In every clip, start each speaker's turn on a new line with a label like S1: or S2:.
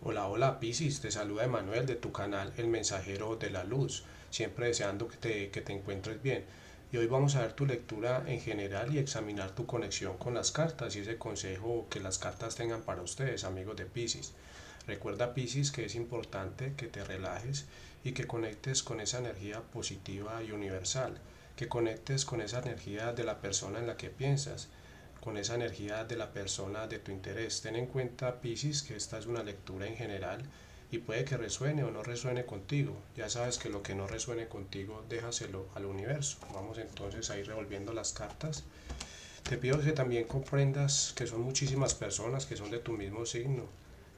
S1: Hola, hola Piscis, te saluda Emanuel de tu canal El Mensajero de la Luz, siempre deseando que te encuentres bien. Y hoy vamos a ver tu lectura en general y examinar tu conexión con las cartas y ese consejo que las cartas tengan para ustedes, amigos de Piscis. Recuerda Piscis que es importante que te relajes y que conectes con esa energía positiva y universal, que conectes con esa energía de la persona en la que piensas, con esa energía de la persona de tu interés. Ten en cuenta, Piscis, que esta es una lectura en general y puede que resuene o no resuene contigo. Ya sabes que lo que no resuene contigo, déjaselo al universo. Vamos entonces a ir revolviendo las cartas. Te pido que también comprendas que son muchísimas personas que son de tu mismo signo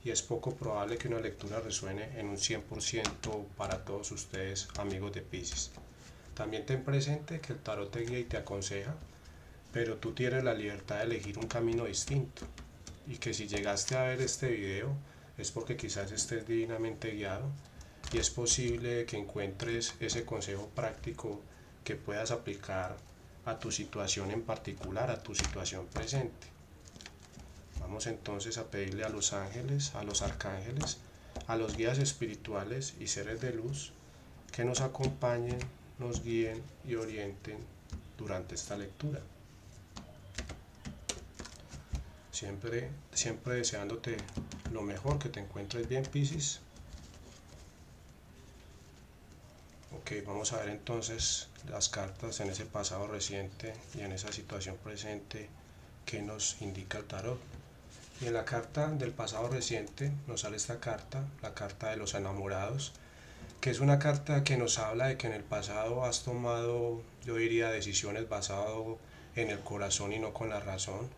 S1: y es poco probable que una lectura resuene en un 100% para todos ustedes, amigos de Piscis. También ten presente que el tarot te guía y te aconseja, pero tú tienes la libertad de elegir un camino distinto y que si llegaste a ver este video es porque quizás estés divinamente guiado y es posible que encuentres ese consejo práctico que puedas aplicar a tu situación en particular, a tu situación presente. Vamos entonces a pedirle a los ángeles, a los arcángeles, a los guías espirituales y seres de luz que nos acompañen, nos guíen y orienten durante esta lectura. Siempre deseándote lo mejor, que te encuentres bien, Piscis. Ok, vamos a ver entonces las cartas en ese pasado reciente y en esa situación presente que nos indica el tarot. Y en la carta del pasado reciente nos sale esta carta, la carta de los enamorados, que es una carta que nos habla de que en el pasado has tomado, yo diría, decisiones basadas en el corazón y no con la razón,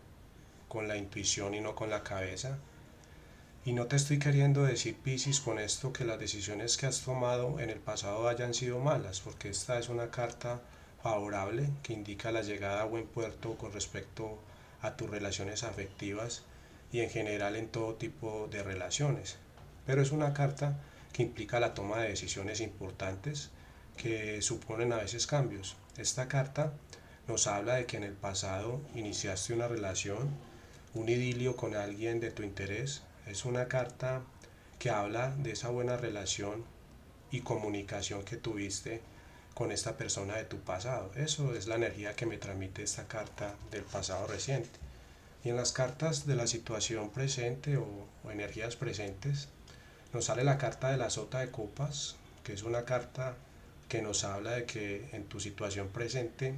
S1: con la intuición y no con la cabeza. Y no te estoy queriendo decir, Piscis, con esto que las decisiones que has tomado en el pasado hayan sido malas, porque esta es una carta favorable que indica la llegada a buen puerto con respecto a tus relaciones afectivas y en general en todo tipo de relaciones. Pero es una carta que implica la toma de decisiones importantes que suponen a veces cambios. Esta carta nos habla de que en el pasado iniciaste una relación, un idilio con alguien de tu interés. Es una carta que habla de esa buena relación y comunicación que tuviste con esta persona de tu pasado. Eso es la energía que me transmite esta carta del pasado reciente. Y en las cartas de la situación presente o energías presentes, nos sale la carta de la sota de copas, que es una carta que nos habla de que en tu situación presente,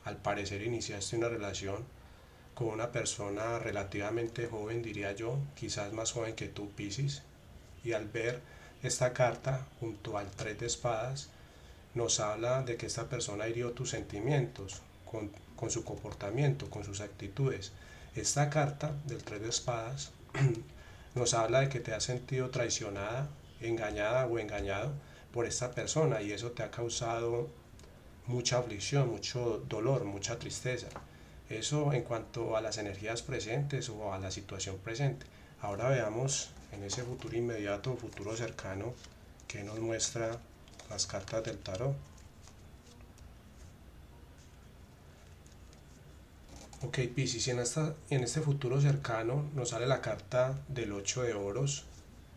S1: al parecer iniciaste una relación con una persona relativamente joven, diría yo, quizás más joven que tú, Piscis, y al ver esta carta junto al tres de espadas, nos habla de que esta persona hirió tus sentimientos con su comportamiento, con sus actitudes. Esta carta del tres de espadas nos habla de que te has sentido traicionada, engañada o engañado por esta persona y eso te ha causado mucha aflicción, mucho dolor, mucha tristeza. Eso en cuanto a las energías presentes o a la situación presente. Ahora veamos en ese futuro inmediato o futuro cercano que nos muestra las cartas del tarot. Ok, Piscis, en este futuro cercano nos sale la carta del 8 de oros,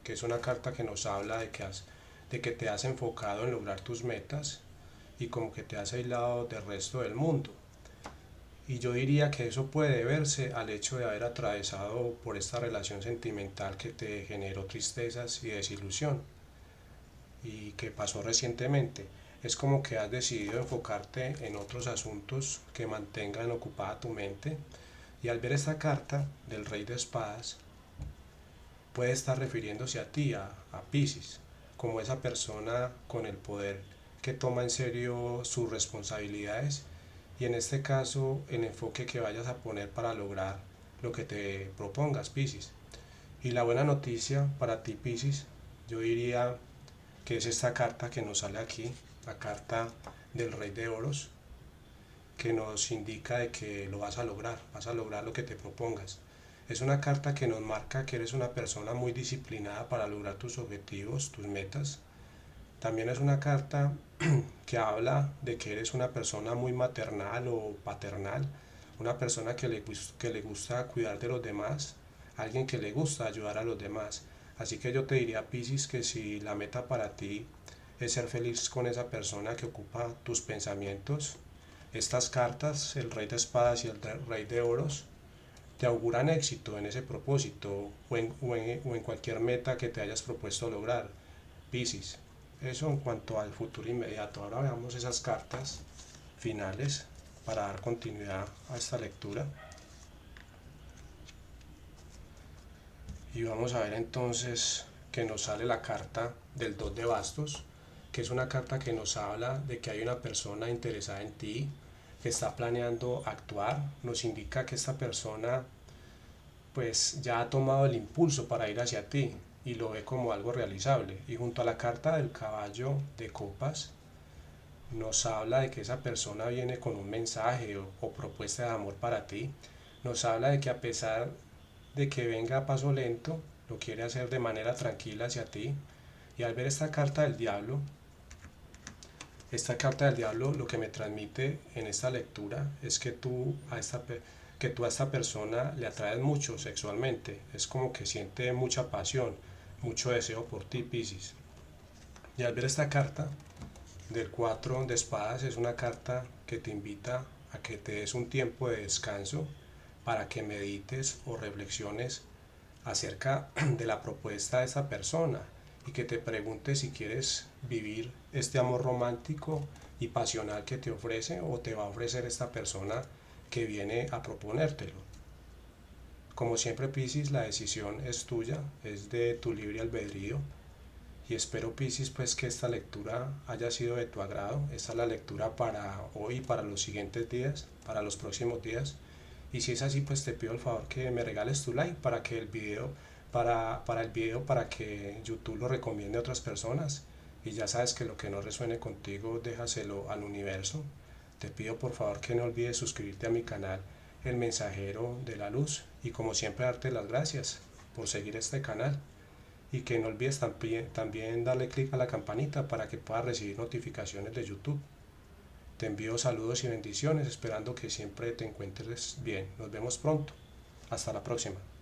S1: que es una carta que nos habla de que te has enfocado en lograr tus metas y como que te has aislado del resto del mundo. Y yo diría que eso puede deberse al hecho de haber atravesado por esta relación sentimental que te generó tristezas y desilusión y que pasó recientemente. Es como que has decidido enfocarte en otros asuntos que mantengan ocupada tu mente y al ver esta carta del Rey de Espadas puede estar refiriéndose a ti, a Piscis, como esa persona con el poder que toma en serio sus responsabilidades y en este caso el enfoque que vayas a poner para lograr lo que te propongas, Piscis. Y la buena noticia para ti, Piscis, yo diría que es esta carta que nos sale aquí, la carta del Rey de Oros, que nos indica de que lo vas a lograr lo que te propongas. Es una carta que nos marca que eres una persona muy disciplinada para lograr tus objetivos, tus metas. También es una carta que habla de que eres una persona muy maternal o paternal, una persona que le gusta cuidar de los demás, alguien que le gusta ayudar a los demás, Así que yo te diría, Piscis, que si la meta para ti es ser feliz con esa persona que ocupa tus pensamientos, estas cartas, el rey de espadas y el rey de oros, te auguran éxito en ese propósito o en cualquier meta que te hayas propuesto lograr, Piscis. Eso en cuanto al futuro inmediato. Ahora veamos esas cartas finales para dar continuidad a esta lectura. Y vamos a ver entonces que nos sale la carta del 2 de bastos, que es una carta que nos habla de que hay una persona interesada en ti, que está planeando actuar. Nos indica que esta persona pues ya ha tomado el impulso para ir hacia ti y lo ve como algo realizable. Y junto a la carta del caballo de copas nos habla de que esa persona viene con un mensaje o propuesta de amor para ti. Nos habla de que a pesar de que venga a paso lento, lo quiere hacer de manera tranquila hacia ti. Y al ver esta carta del diablo lo que me transmite en esta lectura es que tú a esta persona le atraes mucho sexualmente. Es como que siente mucha pasión, mucho deseo por ti, Piscis. Y al ver esta carta del 4 de espadas, es una carta que te invita a que te des un tiempo de descanso para que medites o reflexiones acerca de la propuesta de esa persona y que te preguntes si quieres vivir este amor romántico y pasional que te ofrece o te va a ofrecer esta persona que viene a proponértelo. Como siempre, Piscis, la decisión es tuya, es de tu libre albedrío. Y espero, Piscis, pues que esta lectura haya sido de tu agrado. Esta es la lectura para hoy y para los siguientes días, para los próximos días. Y si es así, pues te pido el favor que me regales tu like para que el video, para que YouTube lo recomiende a otras personas. Y ya sabes que lo que no resuene contigo, déjaselo al universo. Te pido por favor que no olvides suscribirte a mi canal El Mensajero de la Luz. Y como siempre, darte las gracias por seguir este canal. Y que no olvides también darle clic a la campanita para que puedas recibir notificaciones de YouTube. Te envío saludos y bendiciones, esperando que siempre te encuentres bien. Nos vemos pronto. Hasta la próxima.